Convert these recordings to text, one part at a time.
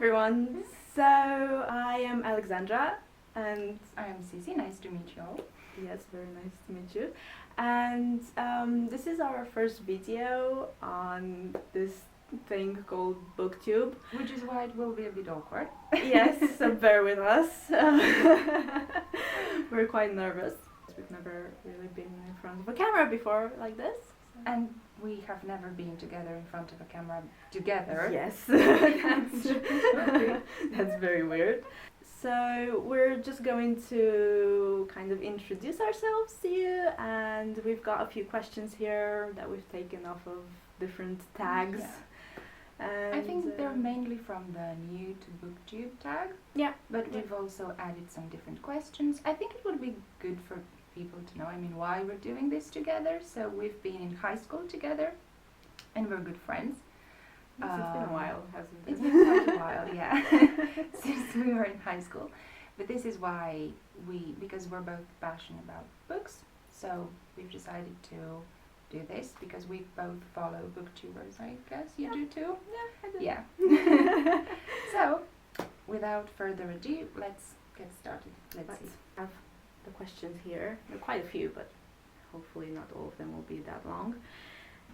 everyone. So I am Alexandra and I am Sissy. Nice to meet you all. yes, very nice to meet you. And this is our first video on this thing called Booktube. Which is why it will be a bit awkward. Yes, so bear with us. We're quite nervous. We've never really been in front of a camera before like this. And we have never been together in front of a camera together. Yes, that's very weird. So we're just going to kind of introduce ourselves to you, and we've got a few questions here that we've taken off of different tags. Yeah. And I think they're mainly from the new to Booktube tag. Yeah. But we've also added some different questions. I think it would be good for people to know, why we're doing this together. So we've been in high school together, and we're good friends. It's been a while, hasn't it? It's been quite a while, yeah, since we were in high school. But this is why because we're both passionate about books, so we've decided to do this because we both follow booktubers, I guess. You do too? Yeah, I do. Yeah. So, without further ado, let's get started. Let's see. Have the questions here. There are quite a few, but hopefully not all of them will be that long.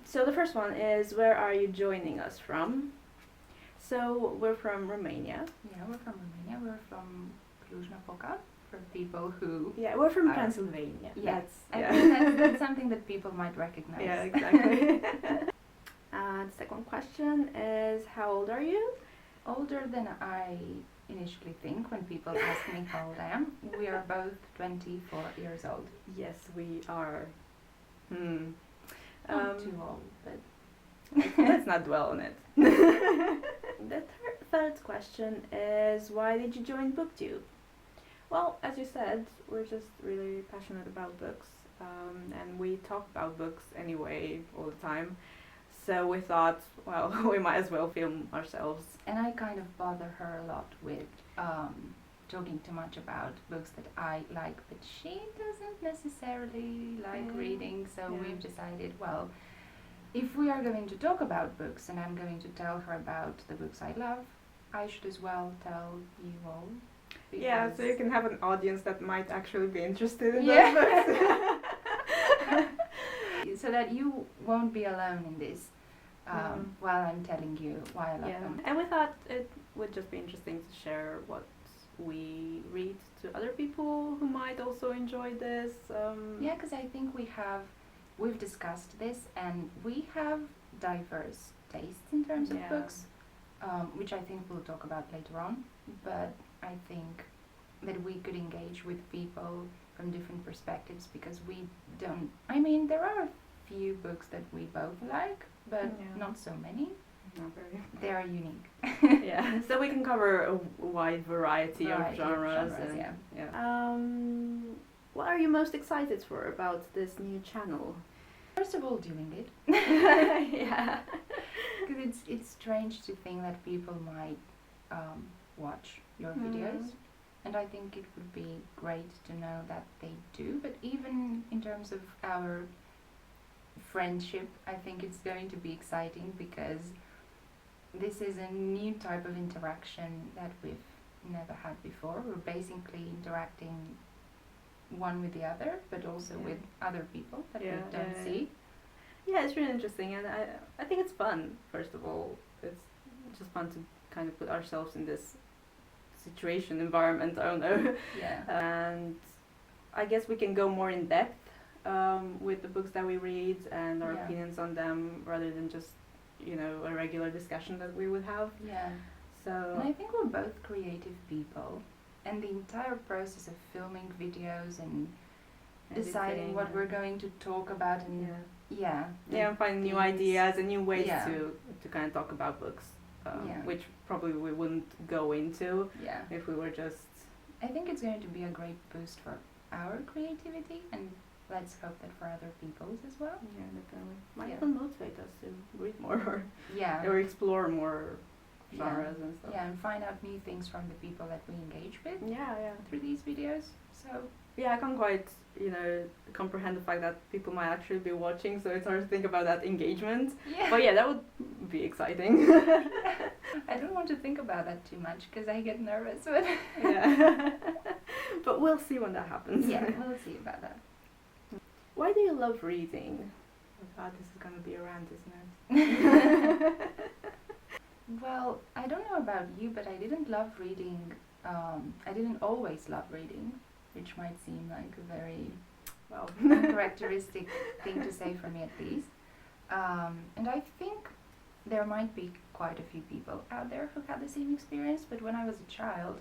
So the first one is, where are you joining us from? So we're from Romania. Yeah, we're from Romania. We're from Cluj-Napoca, for people who... Yeah, we're from Pennsylvania. Yeah, That's I think that's something that people might recognize. Yeah, exactly. The second question is, how old are you? Older than I initially think when people ask me how old I am. We are both 24 years old. Yes, we are. Not too old, but... Let's not dwell on it. The third question is, why did you join Booktube? Well, as you said, we're just really passionate about books, and we talk about books anyway all the time. So we thought, well, we might as well film ourselves. And I kind of bother her a lot with talking too much about books that I like, but she doesn't necessarily like reading. So we've decided, well, if we are going to talk about books and I'm going to tell her about the books I love, I should as well tell you all. Yeah, so you can have an audience that might actually be interested in those books. So that you won't be alone in this while I'm telling you why I love them. And we thought it would just be interesting to share what we read to other people who might also enjoy this. Yeah, because I think we've discussed this, and we have diverse tastes in terms of books, which I think we'll talk about later on. But I think that we could engage with people from different perspectives because we don't... there are a few books that we both like, but not so many. Not very. They are unique. Yeah, so we can cover a wide variety of genres. What are you most excited for about this new channel? First of all, doing it. Yeah. Because it's strange to think that people might watch your videos. And I think it would be great to know that they do. But even in terms of our friendship, I think it's going to be exciting because this is a new type of interaction that we've never had before. We're basically interacting one with the other, but also with other people that we don't see. Yeah, it's really interesting, and I think it's fun. First of all, it's just fun to kind of put ourselves in this situation, environment, I don't know. Yeah. And I guess we can go more in depth with the books that we read and our opinions on them, rather than just, a regular discussion that we would have. Yeah. So. And I think we're both creative people, and the entire process of filming videos and deciding what we're going to talk about and and finding new ideas and new ways to kind of talk about books. Which probably we wouldn't go into if we were just... I think it's going to be a great boost for our creativity, and let's hope that for other people's as well. Yeah, definitely. Might even motivate us to read more or explore more genres and stuff. Yeah, and find out new things from the people that we engage with Yeah. through these videos. So Yeah, I can't quite, comprehend the fact that people might actually be watching, so it's hard to think about that engagement. yeah. But yeah, that would be exciting. I don't want to think about that too much because I get nervous. But Yeah. But we'll see when that happens. yeah, we'll see about that. Why do you love reading? Oh God, this is gonna be a rant, isn't it? Well, I don't know about you, but I didn't love reading. I didn't always love reading, which might seem like a very Well, uncharacteristic thing to say for me at least. And I think there might be quite a few people out there who had the same experience, but when I was a child,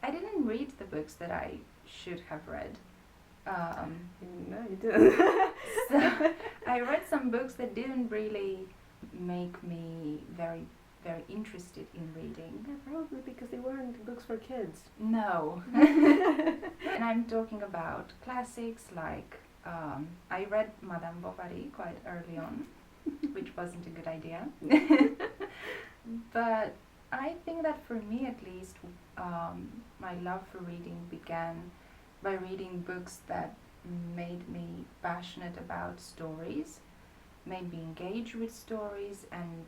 I didn't read the books that I should have read. no, you didn't. So I read some books that didn't really make me very, very interested in reading. Yeah, probably because they weren't books for kids. No. And I'm talking about classics like I read Madame Bovary quite early on, which wasn't a good idea. But I think that for me at least, my love for reading began by reading books that made me passionate about stories, made me engage with stories and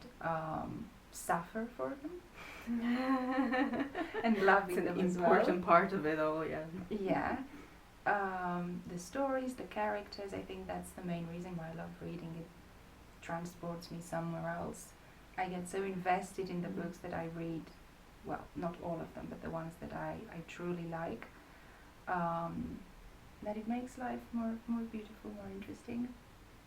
suffer for them. And love It's them an as important part of it all, yeah. Yeah. The stories, the characters, I think that's the main reason why I love reading. It transports me somewhere else. I get so invested in the books that I read, well, not all of them, but the ones that I truly like, that it makes life more beautiful, more interesting.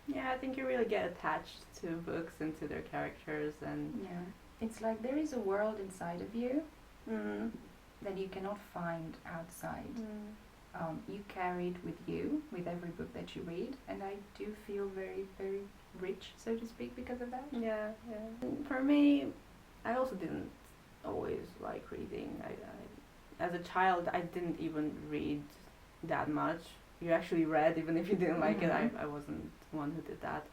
Yeah, I think you really get attached to books and to their characters and... Yeah. It's like there is a world inside of you Mm. that you cannot find outside. Mm. You carry it with you, with every book that you read, and I do feel very, very rich, so to speak, because of that. Yeah. For me, I also didn't always like reading. As a child, I didn't even read that much. You actually read even if you didn't like it. I wasn't one who did that.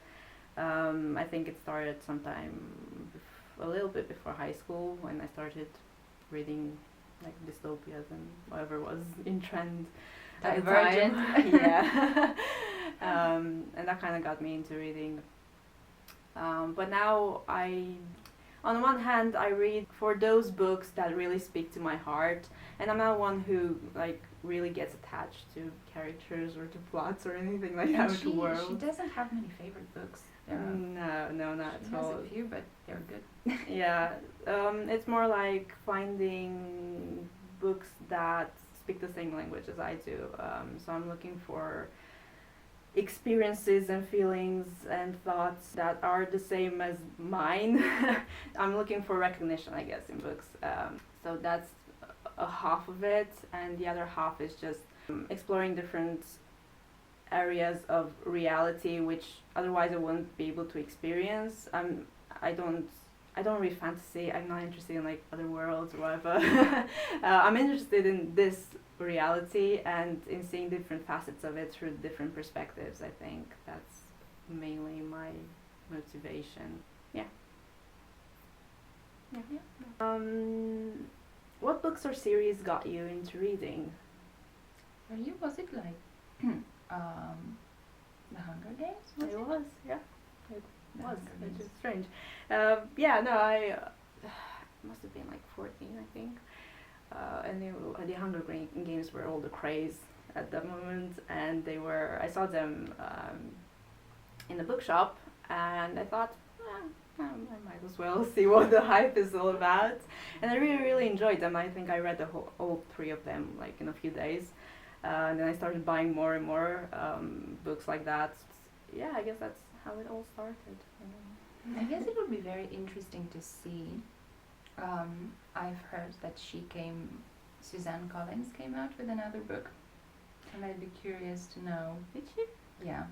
I think it started sometime a little bit before high school when I started reading like dystopias and whatever was in trend at the Divergent. time. Yeah. And that kind of got me into reading. But now on one hand, I read for those books that really speak to my heart, and I'm not one who like really gets attached to characters or to plots or anything like that with the world. She doesn't have many favorite books. No, not She at has all. a few, but they're good. Yeah, it's more like finding books that speak the same language as I do. So I'm looking for experiences and feelings and thoughts that are the same as mine. I'm looking for recognition, I guess, in books. So that's a half of it, and the other half is just exploring different areas of reality which otherwise I wouldn't be able to experience. I don't read fantasy. I'm not interested in like other worlds or whatever. I'm interested in this reality and in seeing different facets of it through different perspectives. I think that's mainly my motivation. Yeah. What books or series got you into reading? For you, was it like The Hunger Games? It was, yeah. It The was, Hunger which Games. is strange. Yeah, no, I must have been like 14, I think. And the Hunger Games were all the craze at that moment, and I saw them in the bookshop, and I thought, I might as well see what the hype is all about. And I really, really enjoyed them. I think I read all three of them like in a few days. And then I started buying more and more books like that. Yeah, I guess that's how it all started. I guess it would be very interesting to see. I've heard that Suzanne Collins came out with another book, and I'd be curious to know. Did she? Yeah.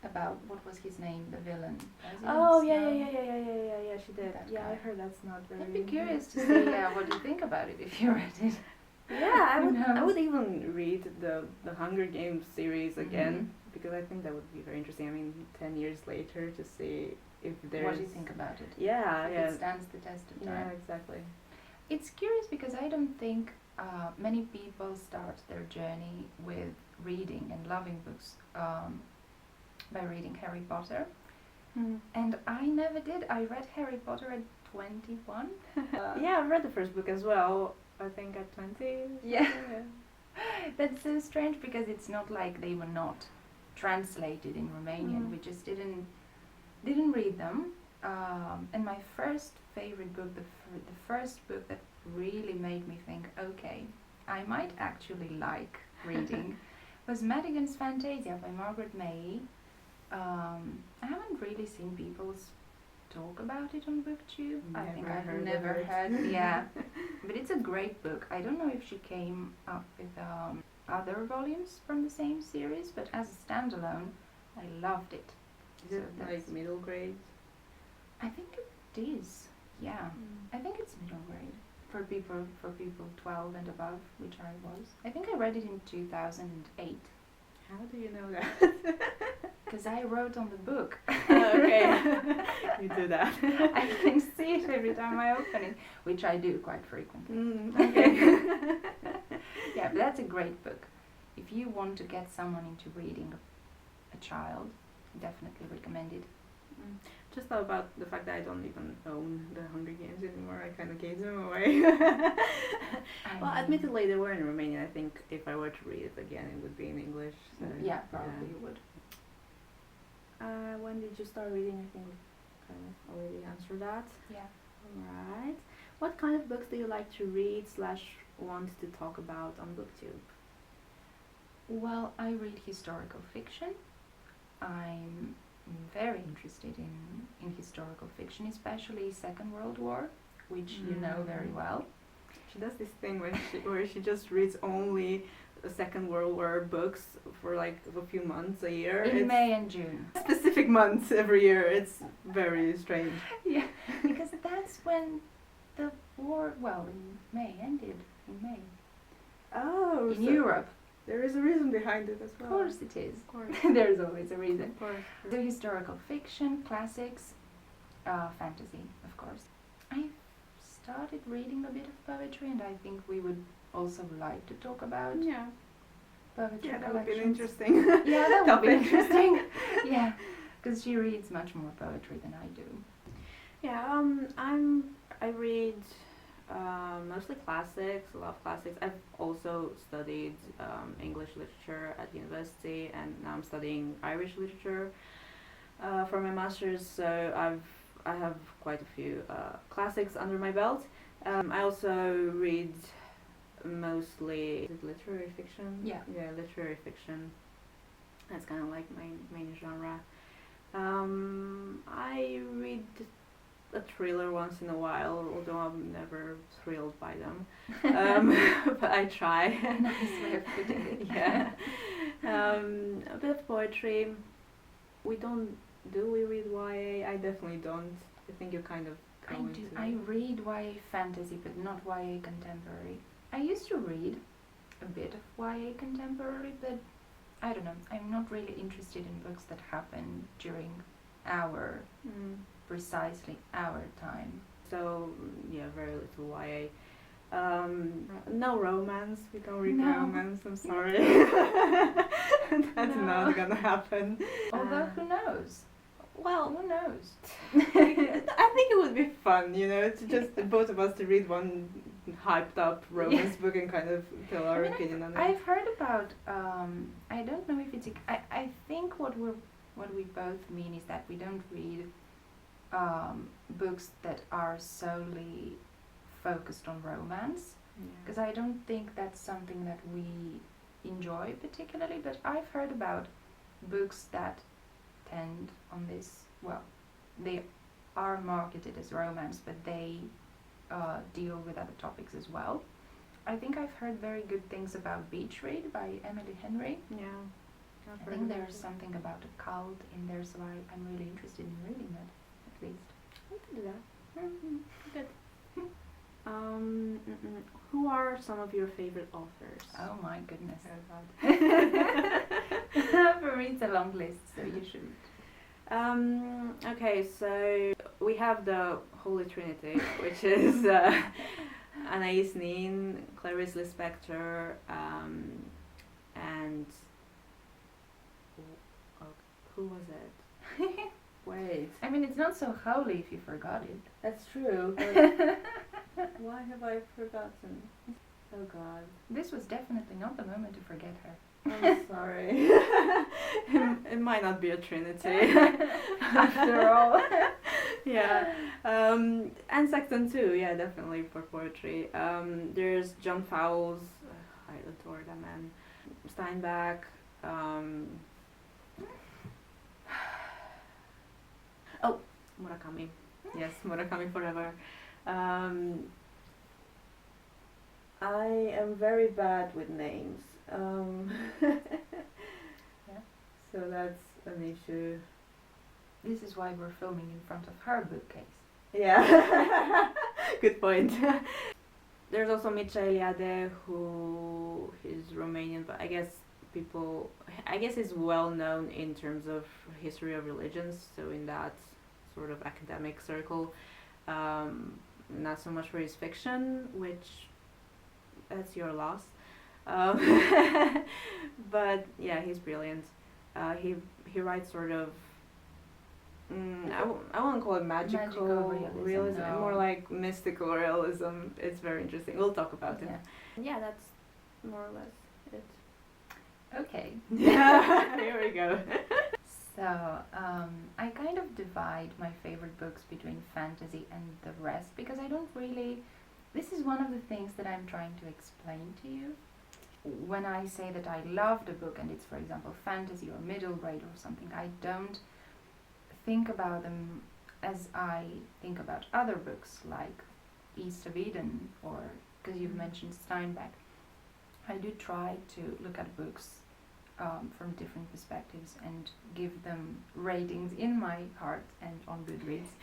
About what was his name, the villain? Oh, Snow? yeah, she did. That Yeah, guy. I heard that's not very... I'd be curious to see what you think about it if you read it. Yeah, I Who would knows? even read the Hunger Games series again, because I think that would be very interesting. I mean, 10 years later to see if there's... What do you think about it? Yeah, If yeah. it stands the test of time. Yeah, exactly. It's curious because I don't think many people start their journey with reading and loving books by reading Harry Potter. And I never did. I read Harry Potter at 21. Yeah, I read the first book as well, I think at 20. Yeah. That's so strange because it's not like they were not translated in Romanian. We just didn't read them. And my first favorite book, the first book that really made me think, okay, I might actually like reading, was Madigan's Fantasia by Margaret May. I haven't really seen people talk about it on Booktube. I think I've never heard. Yeah, but it's a great book. I don't know if she came up with other volumes from the same series, but as a standalone, I loved it. Is it like middle grade? I think it is. Yeah, I think it's middle grade for people 12 and above, which I was. I think I read it in 2008. How do you know that? Because I wrote on the book. Okay, you do that. I can see it every time I open it, which I do quite frequently. Okay. Yeah, but that's a great book. If you want to get someone into reading a child, definitely recommend it. Just thought about the fact that I don't even own the Hunger Games anymore. I kind of gave them away. Well, admittedly, they were in Romanian. I think if I were to read it again, it would be in English. So Yeah, probably you would. When did you start reading? I think we kind of already answered that. Yeah. Alright. What kind of books do you like to read / want to talk about on Booktube? Well, I read historical fiction. I'm very interested in historical fiction, especially Second World War, which you know very well. She does this thing where she just reads only the Second World War books for like a few months a year. In May and June. Specific months every year. It's very strange. Yeah, because that's when the war, well, in May, ended in May. Oh, In Europe. There is a reason behind it as well. Of course it is. Of course. There's always a reason. Of course. The historical fiction, classics, fantasy, of course. I started reading a bit of poetry, and I think we would also like to talk about poetry Yeah, that would be collections. interesting. Yeah, that would be topic. interesting. Yeah, because she reads much more poetry than I do. Yeah, I read mostly classics, a lot of classics. I've also studied English literature at university, and now I'm studying Irish literature for my master's. So I have quite a few classics under my belt. I also read mostly literary fiction. Yeah. Yeah, literary fiction. That's kind of like my main genre. I read a thriller once in a while, although I'm never thrilled by them. But I try. Nice way of putting it. Yeah. A bit of poetry. We read YA? I definitely don't. I think you kind of I go do. into I read YA fantasy, but not YA contemporary. I used to read a bit of YA contemporary, but I don't know. I'm not really interested in books that happen during our precisely our time. So yeah, very little YA. No romance. We don't read No. romance. I'm sorry. That's No. not gonna happen. Although who knows? Well, Who knows? I think it would be fun, to just the both of us to read one hyped up romance book and kind of tell our opinion on it. I've heard about. I don't know if it's. I think what we both mean is that we don't read books that are solely focused on romance, because I don't think that's something that we enjoy particularly. But I've heard about books that tend on this. Well, they are marketed as romance, but they deal with other topics as well. I think I've heard very good things about Beach Read by Emily Henry. Yeah. I think there's something about a cult in there, so I'm really interested in reading that, at least. We can do that. Good. Who are some of your favorite authors? Oh my goodness. Oh God. For me it's a long list, so you should. Okay, so we have the Holy Trinity, which is Anais Nin, Clarice Lispector, and who was it? Wait. I mean, it's not so holy if you forgot it. That's true. Why have I forgotten? Oh God. This was definitely not the moment to forget her. I'm sorry. It might not be a trinity. After all. Yeah. And Sexton too, yeah, definitely for poetry. There's John Fowles, I adore that man. Steinbeck. Oh, Murakami. Yes, Murakami forever. I am very bad with names. Yeah. So that's an issue. This is why we're filming in front of her bookcase. Yeah. Good point. There's also Mircea Eliade, who is Romanian, but I guess is well known in terms of history of religions, so in that sort of academic circle. Not so much for his fiction, which that's your loss. But yeah, he's brilliant. He writes sort of I won't call it magical realism, no. more like mystical realism. It's very interesting. We'll talk about it. Yeah. Yeah, that's more or less it. Okay. Yeah, here we go. So, I kind of divide my favorite books between fantasy and the rest because I don't really... This is one of the things that I'm trying to explain to you. When I say that I loved a book and it's, for example, fantasy or middle grade or something, I don't think about them as I think about other books like East of Eden or, because you've mentioned Steinbeck. I do try to look at books from different perspectives and give them ratings in my heart and on Goodreads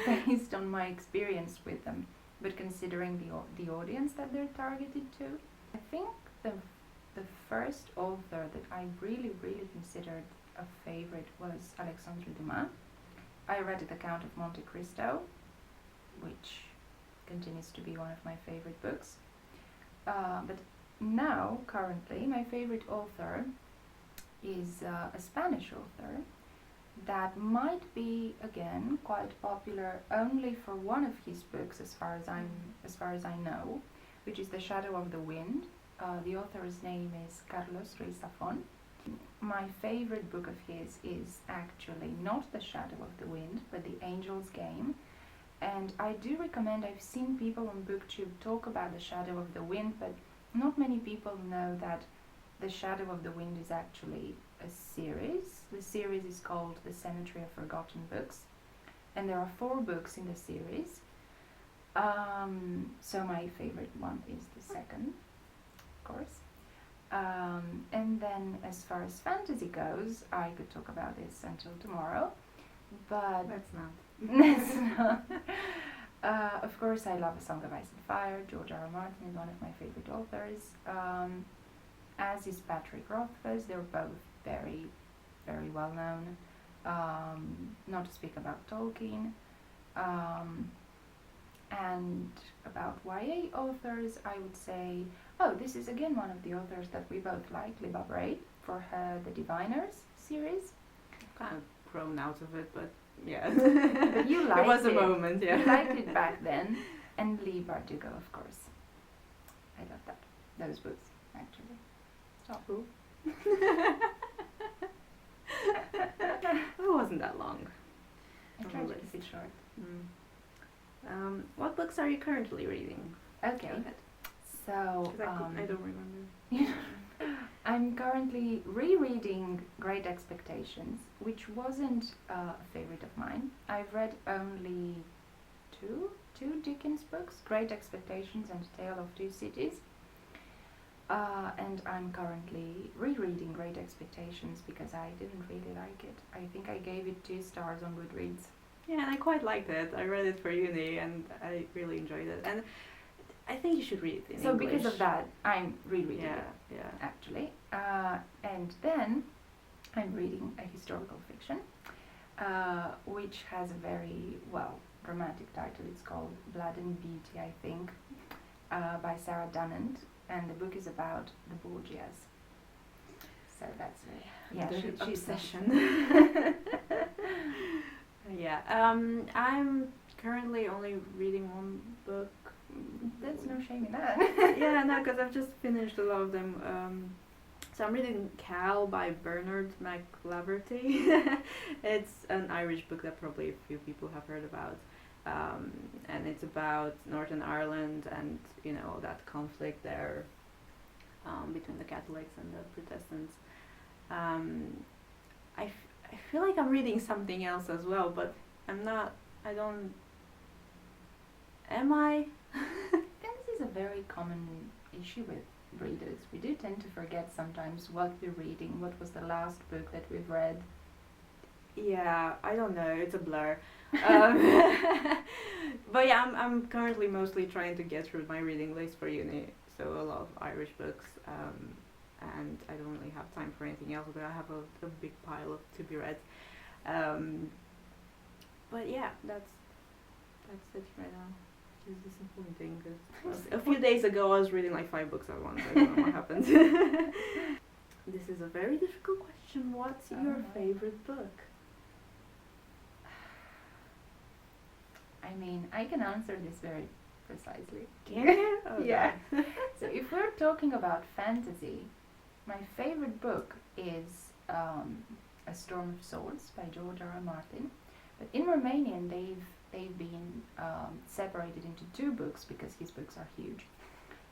based on my experience with them, but considering the audience that they're targeted to. I think the first author that I really considered a favorite was Alexandra Dumas. I read The Count of Monte Cristo, which continues to be one of my favorite books. But now, currently, my favorite author is a Spanish author that might be, again, quite popular only for one of his books, as far as I know, which is The Shadow of the Wind. The author's name is Carlos Ruiz Zafón. My favorite book of his is actually not The Shadow of the Wind, but The Angel's Game. And I do recommend, I've seen people on Booktube talk about The Shadow of the Wind, but not many people know that The Shadow of the Wind is actually a series. The series is called The Cemetery of Forgotten Books, and there are 4 books in the series. So my favorite one is the second, of course. And then as far as fantasy goes, I could talk about this until tomorrow, but That's not. let's not. Of course, I love A Song of Ice and Fire. George R. R. Martin is one of my favorite authors, as is Patrick Rothfuss. They're both very well known. Not to speak about Tolkien. And about YA authors, I would say, this is again one of the authors that we both like, Libba Bray, for her The Diviners series. Kind of grown out of it, but yeah. But you liked it. Was a it. moment, yeah. You liked it back then. And Lee Bardugo, of course. I love that. Those books, actually. Stop. Who? It wasn't that long. I tried to keep it short. What books are you currently reading? Okay. Go ahead. So, I don't remember. I'm currently rereading Great Expectations, which wasn't a favorite of mine. I've read only two Dickens books, Great Expectations and Tale of Two Cities. And I'm currently rereading Great Expectations because I didn't really like it. I think I gave it 2 stars on Goodreads. Yeah, and I quite liked it. I read it for uni and I really enjoyed it. And I think you should read it in so English. Because of that, I'm rereading it, yeah. actually. And then I'm reading a historical fiction, which has a very, well, dramatic title. It's called Blood and Beauty, I think, by Sarah Dunant, and the book is about the Borgias. So that's it. Yeah, she's obsession. Yeah, I'm currently only reading one book. There's no shame in that. Yeah, no, because I've just finished a lot of them. So I'm reading Cal by Bernard McLaverty. It's an Irish book that probably a few people have heard about. And it's about Northern Ireland and, you know, that conflict there between the Catholics and the Protestants. I feel like I'm reading something else as well, but am I? This is a very common issue with readers. We do tend to forget sometimes what we're reading, what was the last book that we've read. Yeah, I don't know, it's a blur. But yeah, I'm currently mostly trying to get through my reading list for uni, so a lot of Irish books, and I don't really have time for anything else, but I have a big pile of to be read. But yeah, that's it right now. It's disappointing because a few days ago I was reading like 5 books at once. I don't know what happened. This is a very difficult question. What's your favorite book? I mean, I can answer this very precisely. Can you? Oh, yeah. So if we're talking about fantasy, my favorite book is A Storm of Swords by George R.R. Martin. But in Romanian, they've been separated into 2 books because his books are huge.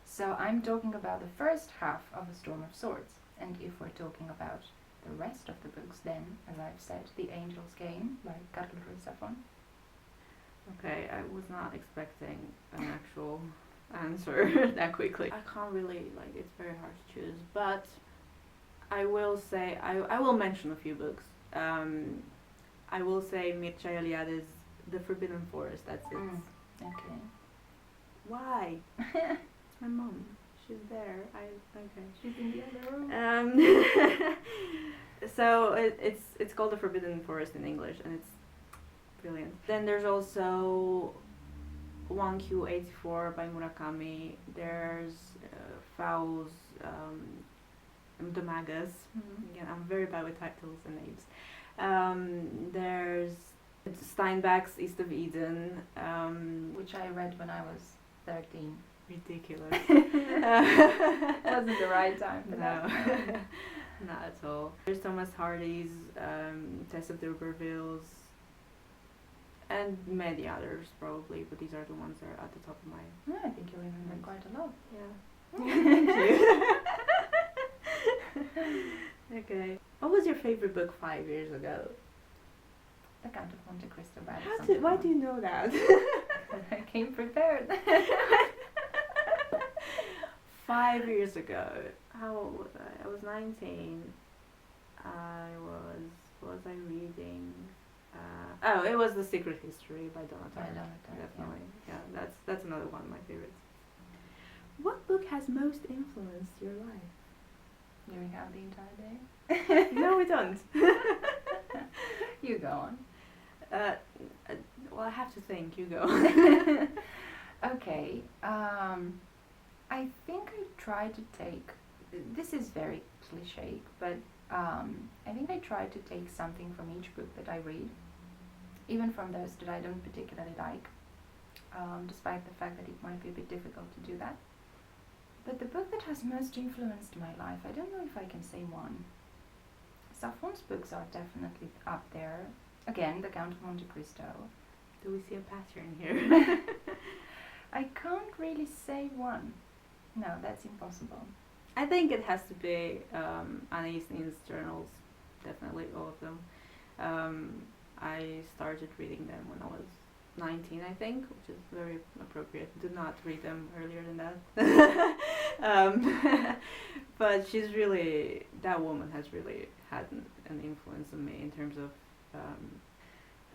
So I'm talking about the first half of A Storm of Swords. And if we're talking about the rest of the books, then, as I've said, The Angel's Game by Carol Ruiz-Zafón. Okay, I was not expecting an actual answer that quickly. I can't really, it's very hard to choose, but I will say, I will mention a few books. I will say Mircea Eliade's The Forbidden Forest, that's it. Okay. Why? It's my mom. She's there. Okay. She's in the other room. So it's called The Forbidden Forest in English, and it's brilliant. Then there's also 1Q84 by Murakami. There's Fowles, The Magus. Again, I'm very bad with titles and names. There's Steinbeck's East of Eden, which I read when I was 13. Ridiculous. Wasn't the right time for No. that. Not at all. There's Thomas Hardy's Tess of D'Urberville's, and many others probably, but these are the ones that are at the top of my Yeah, I think you remember quite a lot. Yeah. Thank you. Okay. What was your favorite book 5 years ago? The Count of Monte Cristo by Alexandra. Why do you know that? I came prepared. 5 years ago. How old was I? I was 19. What was I reading? It was The Secret History by Donna Tartt. Definitely. Yeah, that's another one of my favorites. What book has most influenced your life? Do we have the entire day? No, we don't. You go on. Well, I have to think. You go. Okay. I think I try to take. This is very cliche, but I think I try to take something from each book that I read, even from those that I don't particularly like, despite the fact that it might be a bit difficult to do that. But the book that has most influenced my life, I don't know if I can say one. Zafón's books are definitely up there. Again, The Count of Monte Cristo. Do we see a pattern here? I can't really say one. No, that's impossible. I think it has to be Anais Nin's journals, definitely all of them. I started reading them when I was 19, I think, which is very appropriate. Do not read them earlier than that. But that woman has really had an influence on me in terms of,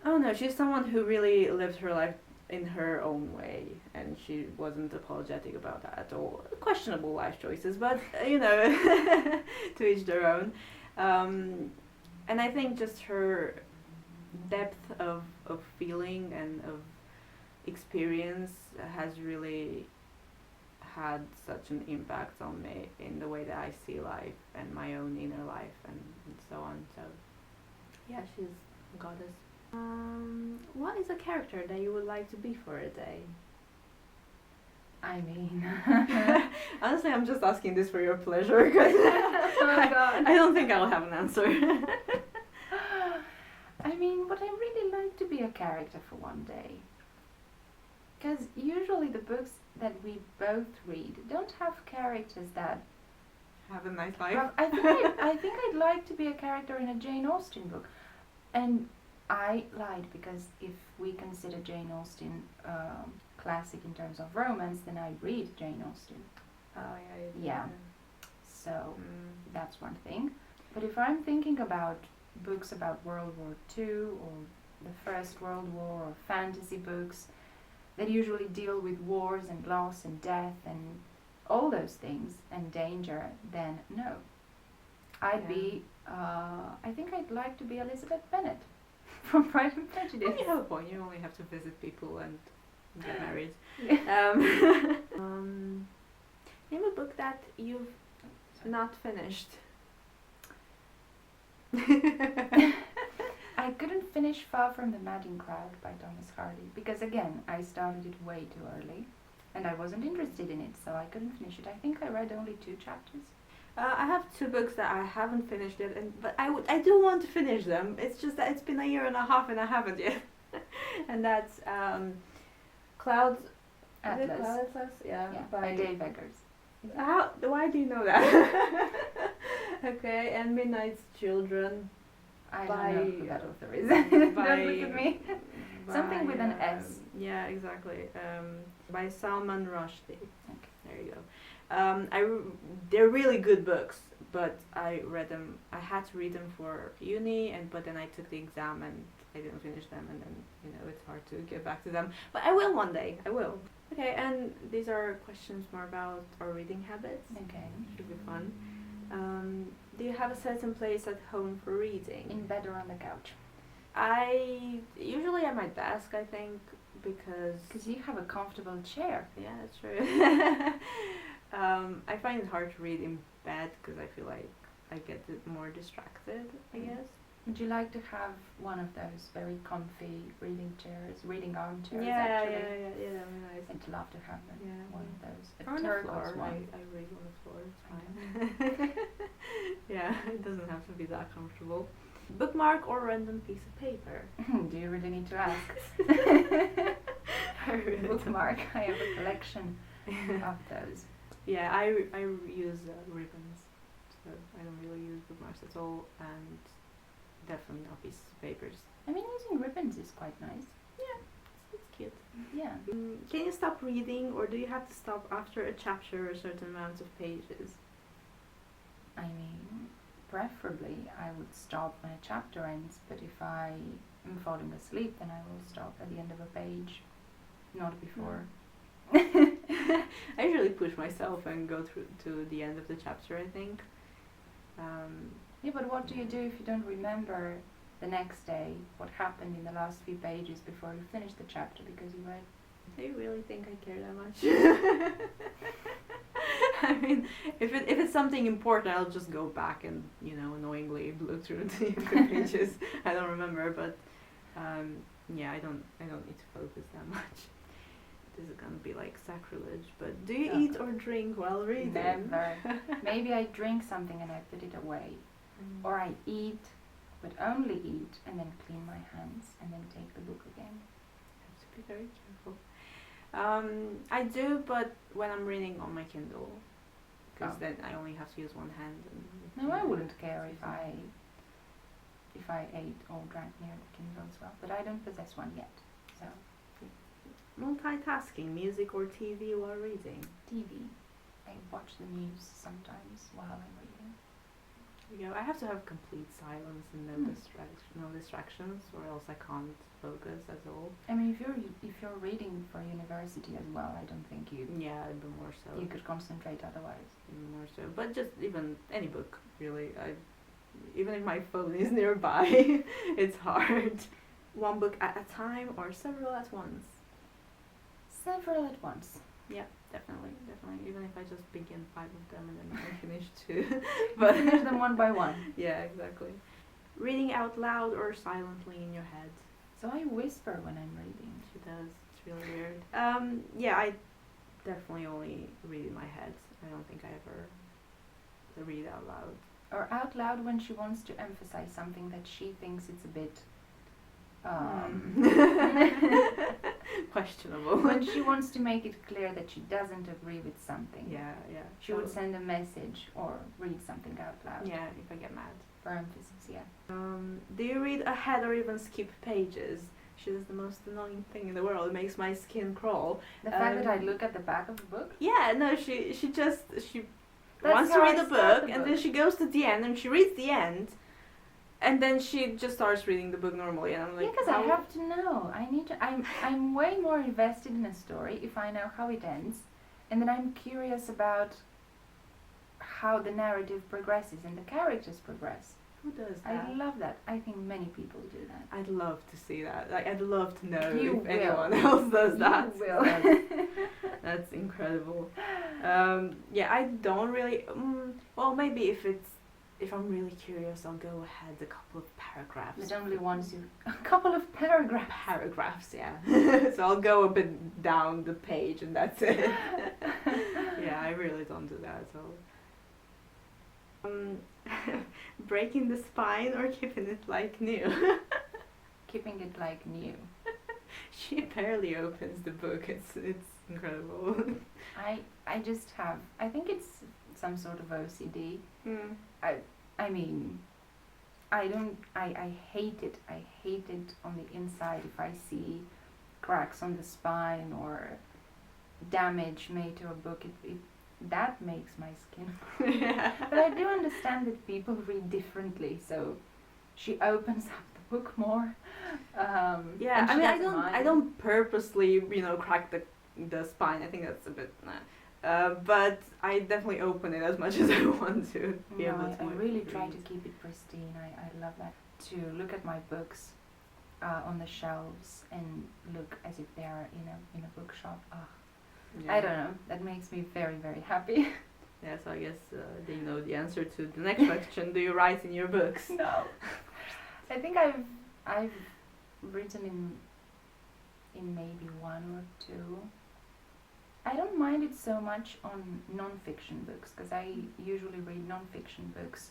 I don't know, she's someone who really lived her life in her own way, and she wasn't apologetic about that at all. Questionable life choices, but to each their own. And I think just her depth of feeling and of experience has really had such an impact on me in the way that I see life and my own inner life and so on. So yeah, she's a goddess. What is a character that you would like to be for a day? I mean, Honestly, I'm just asking this for your pleasure because God. I don't think I'll have an answer. I mean, would I really like to be a character for one day? Because usually the books that we both read don't have characters that Have a nice life. have, I think I'd like to be a character in a Jane Austen book. And I lied, because if we consider Jane Austen classic in terms of romance, then I read Jane Austen. Oh Yeah. So that's one thing. But if I'm thinking about books about World War II or the First World War or fantasy books that usually deal with wars and loss and death and all those things and danger, then no. I'd be, I think I'd like to be Elizabeth Bennet from Pride and Prejudice. You have a point. You only have to visit people and get married. Name a book that you've not finished. I couldn't finish Far from the Madding Crowd by Thomas Hardy because, again, I started it way too early and I wasn't interested in it, so I couldn't finish it. I think I read only 2 chapters. I have 2 books that I haven't finished yet, but I do want to finish them. It's just that it's been a year and a half and I haven't yet. And that's Clouds Atlas. Cloud Atlas? Yeah, by Dave Eggers. Why do you know that? Okay, and Midnight's Children. I by, don't know who that author is. Don't by- look at me. Something with an S. Yeah, exactly. By Salman Rushdie. Okay. There you go. They're really good books, but I read them. I had to read them for uni, but then I took the exam and I didn't finish them, and then it's hard to get back to them. But I will one day. I will. Okay, and these are questions more about our reading habits. Okay. Should be fun. Do you have a certain place at home for reading? In bed or on the couch? I usually at my desk, I think, because you have a comfortable chair. yeah, that's true. I find it hard to read in bed because I feel like I get more distracted, I guess. Would you like to have one of those very comfy reading armchairs? Yeah, actually? yeah, that'd be nice. I'd love to have one of those. A Or on the turquoise floor. one. I read on the floor. It's fine. Yeah, it doesn't have to be that comfortable. Bookmark or random piece of paper? Do you really need to ask? I really don't. Bookmark. I have a collection of those. Yeah, I use ribbons, so I don't really use bookmarks at all, and definitely not pieces of papers. I mean, using ribbons is quite nice. It's cute. Yeah. Can you stop reading, or do you have to stop after a chapter or a certain amount of pages? I mean, preferably I would stop when a chapter ends, but if I am falling asleep, then I will stop at the end of a page, not before. I usually push myself and go through to the end of the chapter, I think. Yeah, but what do you do if you don't remember the next day what happened in the last few pages before you finish the chapter because you read? Do you really think I care that much? I mean, if it's something important, I'll just go back and annoyingly look through the pages. I don't remember, but yeah, I don't need to focus that much. This is gonna be like sacrilege. But do you eat or drink while reading? Never. Maybe I drink something and I put it away, or I eat, but only eat and then clean my hands and then take the book again. Have to be very careful. I do, but when I'm reading on my Kindle, because then I only have to use one hand. No, I wouldn't care if I ate or drank near the Kindle as well, but I don't possess one yet. So multitasking, music or TV while reading. TV. I watch the news sometimes while I'm reading. There you go. I have to have complete silence and no distractions, or else I can't focus at all. I mean, if you're reading for university as well, I don't think you even more so. you could concentrate otherwise. Even more so, but just even any book really. even if my phone is nearby, it's hard. One book at a time or several at once? Several at once. Yeah, definitely. Even if I just begin 5 of them and then I finish 2. But finish them one by one. Yeah, exactly. Reading out loud or silently in your head? So I whisper when I'm reading. She does. It's really weird. Yeah, I definitely only read in my head. I don't think I ever read out loud. Or out loud when she wants to emphasize something that she thinks it's a bit questionable. When she wants to make it clear that she doesn't agree with something. Yeah. She would send a message or read something out loud. Yeah, if I get mad. For emphasis, yeah. Do you read ahead or even skip pages? She does the most annoying thing in the world. It makes my skin crawl. The fact that I look at the back of the book? Yeah, no, she That's wants to how read I the start book, the and book. then she goes to the end and she reads the end, and then she just starts reading the book normally, and I'm like, Yeah, because I have to know. I'm way more invested in a story if I know how it ends, and then I'm curious about how the narrative progresses and the characters progress. Who does I that? love that. I think many people do that. I'd love to see that. Like, I'd love to know You if will. anyone else does that. You will. That's incredible. Yeah, I don't really. Well, maybe if I'm really curious, I'll go ahead a couple of paragraphs. But only once you... A couple of paragraphs. Paragraphs, yeah. So I'll go a bit down the page and that's it. Yeah, I really don't do that at all. Breaking the spine or keeping it like new? Keeping it like new. She barely opens the book. It's incredible. I just have... I think it's some sort of OCD. I mean, I hate it. I hate it on the inside if I see cracks on the spine or damage made to a book. That makes my skin. Yeah. But I do understand that people read differently, so she opens up the book more. Yeah, and I she mean, I doesn't mind. don't purposely, crack the spine. I think that's a bit. But I definitely open it as much as I want to be able to. I really try read. to keep it pristine. I love that. To look at my books on the shelves and look as if they are in a bookshop. Yeah. I don't know. That makes me very, very happy. Yeah, so I guess they know the answer to the next question. Do you write in your books? No. I think I've written in maybe 1 or 2. I don't mind it so much on non-fiction books, because I usually read non-fiction books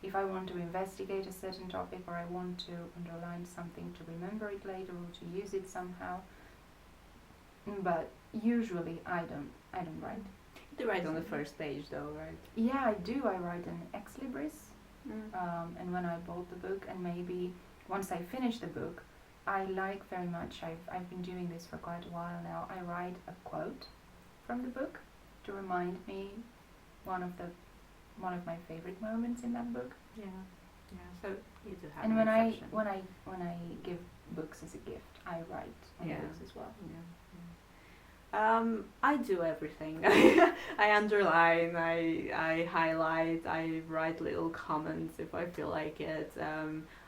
if I want to investigate a certain topic or I want to underline something to remember it later or to use it somehow. But usually I don't write. You do write on the first page though, right? Yeah, I do. I write an ex libris, and when I bought the book, and maybe once I finish the book, I like very much. I've been doing this for quite a while now. I write a quote from the book to remind me one of my favorite moments in that book. Yeah. So you do have. And an when exception. I give books as a gift, I write on those as well. Yeah. I do everything. I underline, I highlight, I write little comments if I feel like it.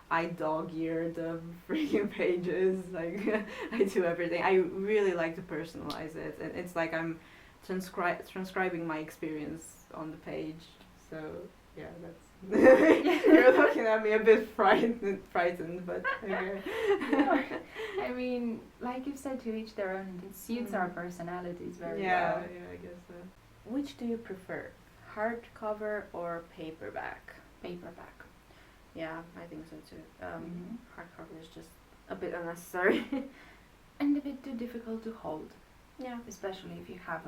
I dog-ear the freaking pages. Like I do everything. I really like to personalize it, and it's like I'm transcribing my experience on the page. So yeah, that's. You're looking at me a bit frightened, but okay. No, I mean, like you said, to each their own. It suits our personalities very well. Yeah, I guess so. Which do you prefer, hardcover or paperback? Paperback. Yeah, I think so too. Hardcover is just a bit unnecessary. And a bit too difficult to hold. Yeah. Especially if you have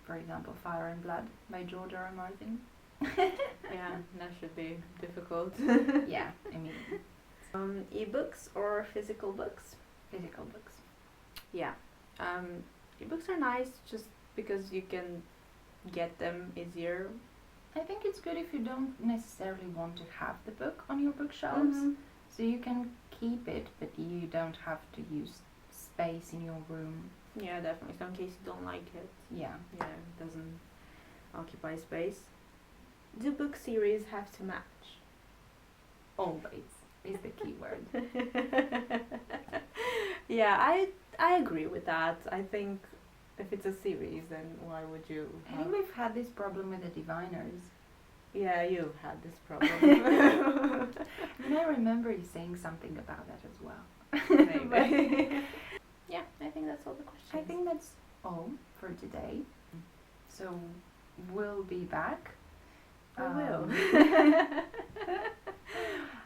for example, Fire and Blood by George R. R. Martin. Yeah, that should be difficult. Yeah, I mean, ebooks or physical books? physical books. Yeah. Ebooks are nice just because you can get them easier. I think it's good if you don't necessarily want to have the book on your bookshelves. So you can keep it, but you don't have to use space in your room. Yeah, definitely. So in case you don't like it. Yeah. Yeah, it doesn't occupy space. Do book series have to match? Always is the key word. Yeah, I agree with that. I think if it's a series, then why would you? I think we've had this problem with the diviners. Yeah, you've had this problem. And I remember you saying something about that as well. Maybe. Yeah, I think that's all the questions. I think that's all for today. So we'll be back. We will.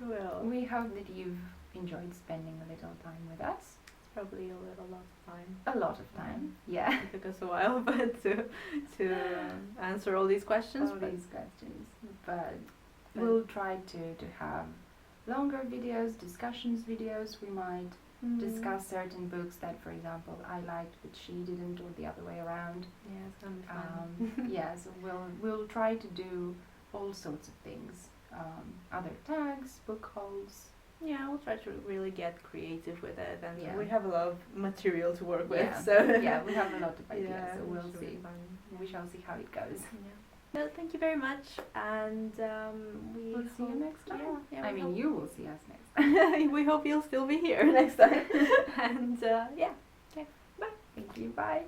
Will. We hope that you've enjoyed spending a little time with us. It's probably a lot of time. A lot of time, yeah. It took us a while, but to answer all these questions. All these questions, but we'll try to have longer videos, discussions videos. We might discuss certain books that, for example, I liked but she didn't, or the other way around. Yeah, it's gonna be fun. Yeah, so we'll try to do all sorts of things. Other tags, book hauls. Yeah, we'll try to really get creative with it, and Yeah. we have a lot of material to work with. Yeah. So Yeah, we have a lot of ideas, yeah, so we'll it should be see. fun. We shall see how it goes. Yeah. No, thank you very much, and We'll see you next time. Yeah, I we mean, hope- you will see us next time. we hope you'll still be here next time. And yeah. Thank you, bye.